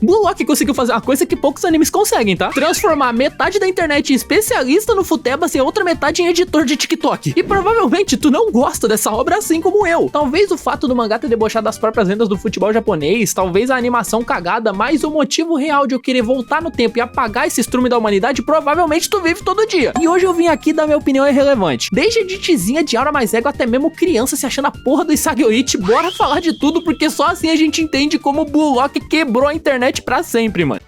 Blue Lock conseguiu fazer uma coisa que poucos animes conseguem, tá? Transformar metade da internet em especialista no futebas e a outra metade em editor de TikTok. E provavelmente tu não gosta dessa obra assim como eu. Talvez o fato do mangá ter debochado das próprias lendas do futebol japonês, talvez a animação cagada, mas o motivo real de eu querer voltar no tempo e apagar esse estrume da humanidade, provavelmente tu vive todo dia. E hoje eu vim aqui dar minha opinião irrelevante. Desde editzinha de aura mais ego até mesmo criança se achando a porra do Isageoichi, bora falar de tudo, porque só assim a gente entende como o Blue Lock quebrou a internet pra sempre, mano.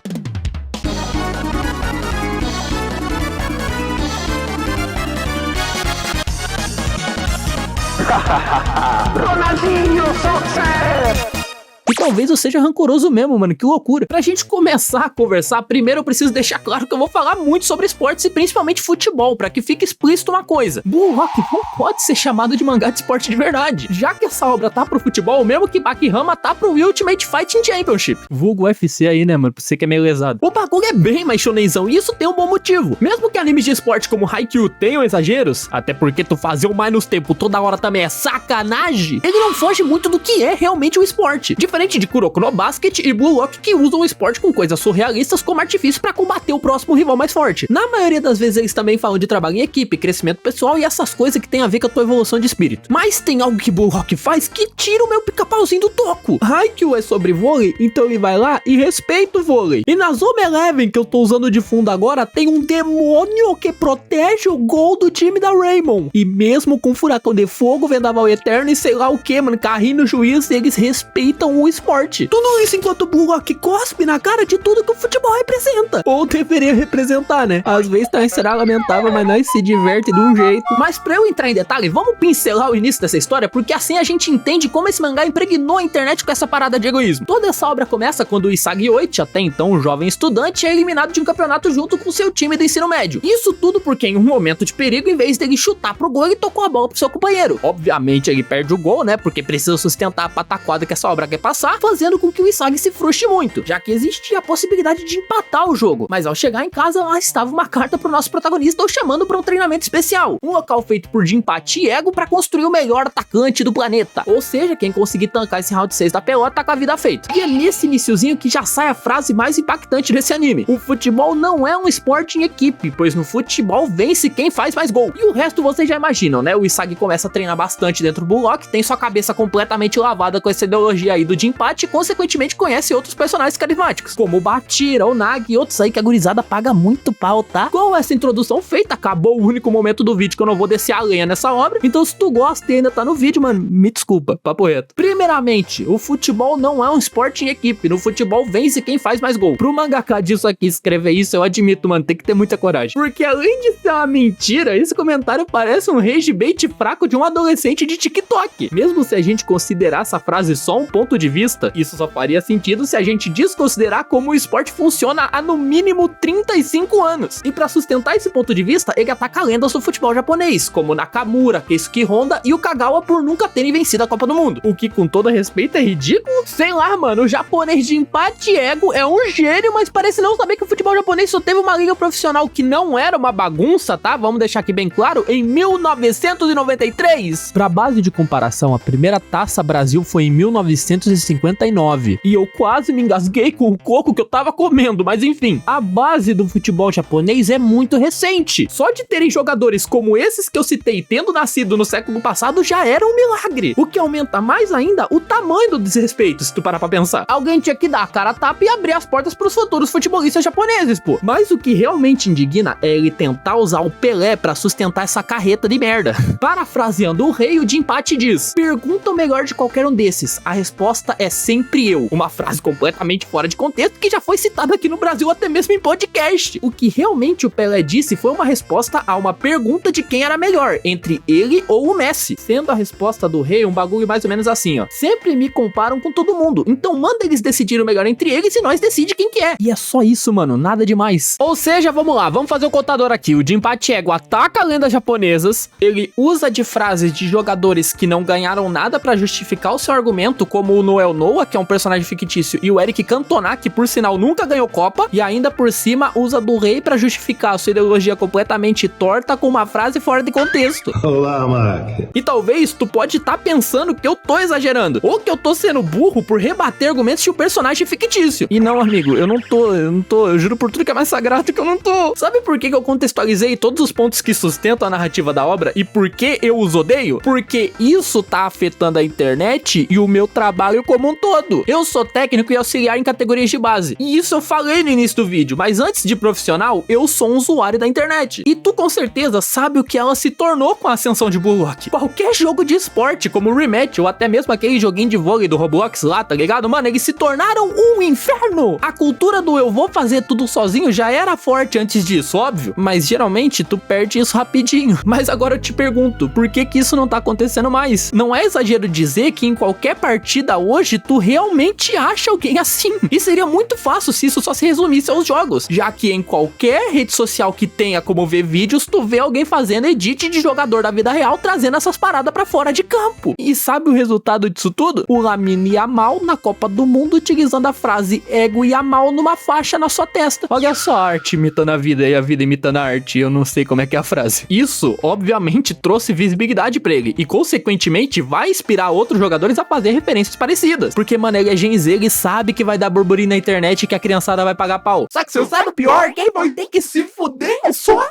Ronaldinho, sucesso! E talvez eu seja rancoroso mesmo, mano, que loucura. Pra gente começar a conversar, primeiro eu preciso deixar claro que eu vou falar muito sobre esportes e principalmente futebol, pra que fique explícito uma coisa. Blue Lock não pode ser chamado de mangá de esporte de verdade, já que essa obra tá pro futebol, mesmo que Bakihama tá pro Ultimate Fighting Championship. Vulgo UFC aí, né, mano, pra você que é meio lesado. O bagulho é bem mais shonenzão e isso tem um bom motivo. Mesmo que animes de esporte como Haikyuu tenham exageros, até porque tu fazer o mais tempo toda hora também é sacanagem, ele não foge muito do que é realmente o esporte. Diferente de Kuroko no Basket e Blue Lock, que usam o esporte com coisas surrealistas como artifício pra combater o próximo rival mais forte. Na maioria das vezes eles também falam de trabalho em equipe, crescimento pessoal e essas coisas que tem a ver com a tua evolução de espírito. Mas tem algo que Blue Lock faz que tira o meu pica-pauzinho do toco. Haikyuu é sobre vôlei, então ele vai lá e respeita o vôlei. E na Zoma Eleven, que eu tô usando de fundo agora, tem um demônio que protege o gol do time da Raymond. E mesmo com furacão de fogo, vendaval eterno e sei lá o que, mano, carrinho no juiz, eles respeitam o esporte. Tudo isso enquanto o Blue Lock cospe na cara de tudo que o futebol representa. Ou deveria representar, né? Às vezes também será lamentável, mas nós se diverte de um jeito. Mas pra eu entrar em detalhe, vamos pincelar o início dessa história, porque assim a gente entende como esse mangá impregnou a internet com essa parada de egoísmo. Toda essa obra começa quando o Isageoichi, até então um jovem estudante, é eliminado de um campeonato junto com seu time do ensino médio. Isso tudo porque em um momento de perigo, em vez dele chutar pro gol, ele tocou a bola pro seu companheiro. Obviamente ele perde o gol, né? Porque precisa sustentar a pataquada que essa obra quer passar, fazendo com que o Isagi se frustre muito, já que existia a possibilidade de empatar o jogo. Mas ao chegar em casa, lá estava uma carta pro nosso protagonista o chamando para um treinamento especial, um local feito por Jinpachi e Ego para construir o melhor atacante do planeta. Ou seja, quem conseguir tancar esse round 6 da pelota tá com a vida feita. E é nesse iniciozinho que já sai a frase mais impactante desse anime: o futebol não é um esporte em equipe, pois no futebol vence quem faz mais gol. E o resto vocês já imaginam, né? O Isagi começa a treinar bastante dentro do Blue Lock, tem sua cabeça completamente lavada com essa ideologia aí do Jinpachi e consequentemente conhece outros personagens carismáticos, como o Bachira, o Nagi e outros aí que a gurizada paga muito pau, tá? Com essa introdução feita, acabou o único momento do vídeo que eu não vou descer a lenha nessa obra, então se tu gosta e ainda tá no vídeo, mano, me desculpa, papo reto. Primeiramente, o futebol não é um esporte em equipe, no futebol vence quem faz mais gol. Pro mangaka disso aqui escrever isso, eu admito, mano, tem que ter muita coragem, porque além de ser uma mentira, esse comentário parece um rage bait fraco de um adolescente de TikTok. Mesmo se a gente considerar essa frase só um ponto de vista, isso só faria sentido se a gente desconsiderar como o esporte funciona há no mínimo 35 anos. E pra sustentar esse ponto de vista, ele ataca lendas do futebol japonês, como Nakamura, Keisuke Honda e o Kagawa por nunca terem vencido a Copa do Mundo. O que, com todo respeito, é ridículo? Sei lá, mano, o japonês de empate ego é um gênio, mas parece não saber que o futebol japonês só teve uma liga profissional que não era uma bagunça, tá? Vamos deixar aqui bem claro, em 1993. Pra base de comparação, a primeira Taça Brasil foi em 1959. E eu quase me engasguei com o coco que eu tava comendo, mas enfim. A base do futebol japonês é muito recente. Só de terem jogadores como esses que eu citei tendo nascido no século passado já era um milagre. O que aumenta mais ainda o tamanho do desrespeito, se tu parar pra pensar. Alguém tinha que dar a cara a tapa e abrir as portas pros futuros futebolistas japoneses, pô. Mas o que realmente indigna é ele tentar usar o Pelé pra sustentar essa carreta de merda. Parafraseando o rei, o Jinpachi diz: pergunta o melhor de qualquer um desses, a resposta é sempre eu. Uma frase completamente fora de contexto que já foi citada aqui no Brasil até mesmo em podcast. O que realmente o Pelé disse foi uma resposta a uma pergunta de quem era melhor, entre ele ou o Messi. Sendo a resposta do rei um bagulho mais ou menos assim, ó: sempre me comparam com todo mundo, então manda eles decidirem o melhor entre eles e nós decide quem que é. E é só isso, mano, nada demais. Ou seja, vamos lá, vamos fazer o contador aqui. O Jinpachi Ego ataca lendas japonesas, ele usa de frases de jogadores que não ganharam nada pra justificar o seu argumento, como o Noel Gabriel Noah, que é um personagem fictício, e o Eric Cantona, que por sinal nunca ganhou Copa, e ainda por cima usa do rei pra justificar a sua ideologia completamente torta com uma frase fora de contexto. Olá, Mac. E talvez tu pode estar pensando que eu tô exagerando, ou que eu tô sendo burro por rebater argumentos de um personagem fictício. E não, amigo, eu não tô, eu juro por tudo que é mais sagrado que eu não tô. Sabe por que eu contextualizei todos os pontos que sustentam a narrativa da obra e por que eu os odeio? Porque isso tá afetando a internet e o meu trabalho como um todo. Eu sou técnico e auxiliar em categorias de base, e isso eu falei no início do vídeo, mas antes de profissional, eu sou um usuário da internet. E tu com certeza sabe o que ela se tornou com a ascensão de Bullock. Qualquer jogo de esporte, como o Rematch, ou até mesmo aquele joguinho de vôlei do Roblox lá, tá ligado? Mano, eles se tornaram um inferno. A cultura do eu vou fazer tudo sozinho já era forte antes disso, óbvio, mas geralmente tu perde isso rapidinho. Mas agora eu te pergunto, por que que isso não tá acontecendo mais? Não é exagero dizer que em qualquer partida hoje tu realmente acha alguém assim. E seria muito fácil se isso só se resumisse aos jogos, já que em qualquer rede social que tenha como ver vídeos, tu vê alguém fazendo edit de jogador da vida real trazendo essas paradas pra fora de campo. E sabe o resultado disso tudo? O Lamine Yamal na Copa do Mundo utilizando a frase ego Yamal numa faixa na sua testa. Olha só, a arte imitando a vida e a vida imitando a arte, eu não sei como é que é a frase. Isso, obviamente, trouxe visibilidade pra ele e, consequentemente, vai inspirar outros jogadores a fazer referências parecidas. Porque, mano, ele é Gen Z, ele sabe que vai dar burburinho na internet e que a criançada vai pagar pau. Só que você sabe o pior? Quem vai ter que se fuder é só...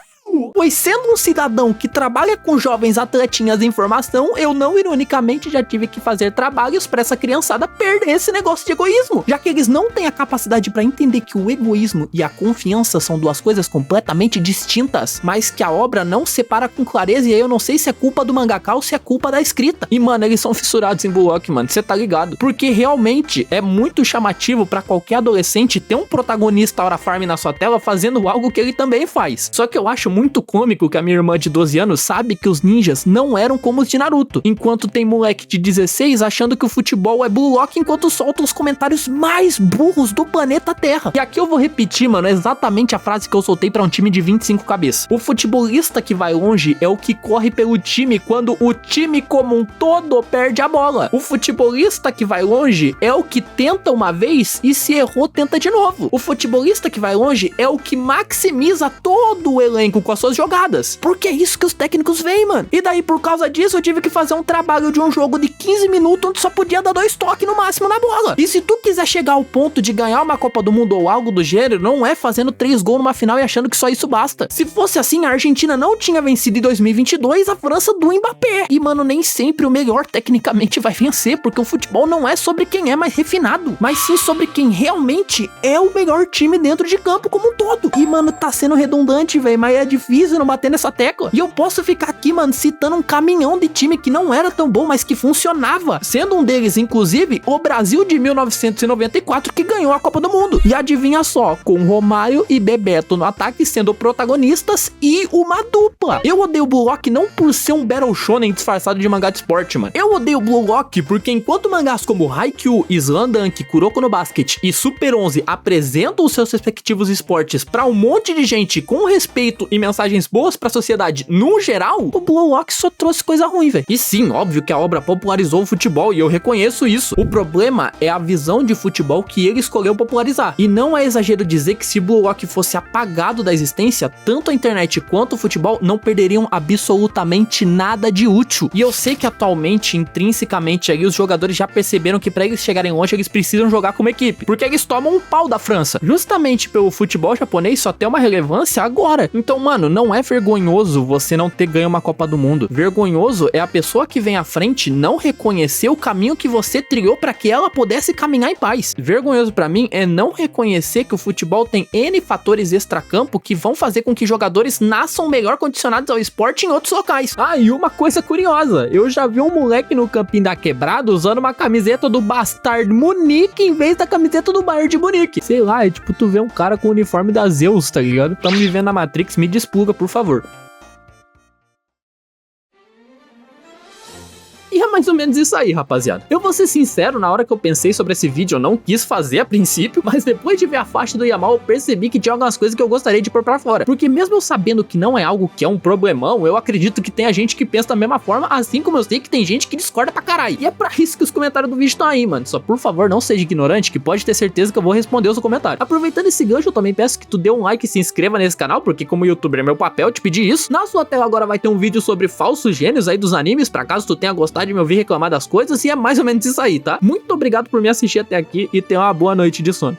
Pois sendo um cidadão que trabalha com jovens atletinhas em formação, eu não ironicamente já tive que fazer trabalhos pra essa criançada perder esse negócio de egoísmo, já que eles não têm a capacidade pra entender que o egoísmo e a confiança são duas coisas completamente distintas, mas que a obra não separa com clareza, e aí eu não sei se é culpa do mangaka ou se é culpa da escrita. E mano, eles são fissurados em Bullock, mano, você tá ligado? Porque realmente é muito chamativo pra qualquer adolescente ter um protagonista Aura Farm na sua tela fazendo algo que ele também faz. Só que eu acho muito cômico que a minha irmã de 12 anos sabe que os ninjas não eram como os de Naruto, enquanto tem moleque de 16 achando que o futebol é Bullock, enquanto solta os comentários mais burros do planeta Terra. E aqui eu vou repetir, mano, exatamente a frase que eu soltei pra um time de 25 cabeças. O futebolista que vai longe é o que corre pelo time quando o time como um todo perde a bola. O futebolista que vai longe é o que tenta uma vez e se errou, tenta de novo. O futebolista que vai longe é o que maximiza todo o elenco com as suas jogadas, porque é isso que os técnicos veem, mano. E daí, por causa disso, eu tive que fazer um trabalho de um jogo de 15 minutos onde só podia dar 2 toques no máximo na bola. E se tu quiser chegar ao ponto de ganhar uma Copa do Mundo ou algo do gênero, não é fazendo 3 gols numa final e achando que só isso basta. Se fosse assim, a Argentina não tinha vencido em 2022 a França do Mbappé. E, mano, nem sempre o melhor tecnicamente vai vencer, porque o futebol não é sobre quem é mais refinado, mas sim sobre quem realmente é o melhor time dentro de campo como um todo. E, mano, tá sendo redundante, velho, mas é difícil não bater nessa tecla. E eu posso ficar aqui, mano, citando um caminhão de time que não era tão bom, mas que funcionava. Sendo um deles, inclusive, o Brasil de 1994, que ganhou a Copa do Mundo. E adivinha só, com Romário e Bebeto no ataque sendo protagonistas e uma dupla. Eu odeio o Bullock não por ser um Battle Shonen disfarçado de mangá de esporte, mano. Eu odeio o Bullock porque enquanto mangás como Haikyuu, Slam-Dunk, Kuroko no Basket e Super 11 apresentam os seus respectivos esportes pra um monte de gente com respeito e mensagens boas pra sociedade no geral, o Bullock só trouxe coisa ruim, velho. E sim, óbvio que a obra popularizou o futebol e eu reconheço isso. O problema é a visão de futebol que ele escolheu popularizar. E não é exagero dizer que se Bullock fosse apagado da existência, tanto a internet quanto o futebol não perderiam absolutamente nada de útil. E eu sei que atualmente, intrinsecamente aí, os jogadores já perceberam que pra eles chegarem longe, eles precisam jogar como equipe, porque eles tomam um pau da França, justamente pelo futebol japonês só ter uma relevância agora. Então, mano, não é vergonhoso você não ter ganho uma Copa do Mundo. Vergonhoso é a pessoa que vem à frente não reconhecer o caminho que você trilhou para que ela pudesse caminhar em paz. Vergonhoso pra mim é não reconhecer que o futebol tem N fatores extracampo que vão fazer com que jogadores nasçam melhor condicionados ao esporte em outros locais. Ah, e uma coisa curiosa, eu já vi um moleque no campinho da quebrada usando uma camiseta do Bastard Munique em vez da camiseta do Bayern de Munique. Sei lá, é tipo tu vê um cara com o uniforme da Zeus, tá ligado? Tamo vivendo na Matrix, me despluga, por favor. E E é mais ou menos isso aí, rapaziada. Eu vou ser sincero, na hora que eu pensei sobre esse vídeo, eu não quis fazer a princípio, mas depois de ver a faixa do Yamal, eu percebi que tinha algumas coisas que eu gostaria de pôr pra fora. Porque mesmo eu sabendo que não é algo que é um problemão, eu acredito que tenha gente que pensa da mesma forma, assim como eu sei que tem gente que discorda pra caralho. E é pra isso que os comentários do vídeo estão aí, mano. Só por favor, não seja ignorante, que pode ter certeza que eu vou responder o seu comentário. Aproveitando esse gancho, eu também peço que tu dê um like e se inscreva nesse canal, porque como youtuber é meu papel te pedir isso. Na sua tela agora vai ter um vídeo sobre falsos gênios aí dos animes, pra caso tu tenha gostado de me ouvir reclamar das coisas, e é mais ou menos isso aí, tá? Muito obrigado por me assistir até aqui e tenha uma boa noite de sono.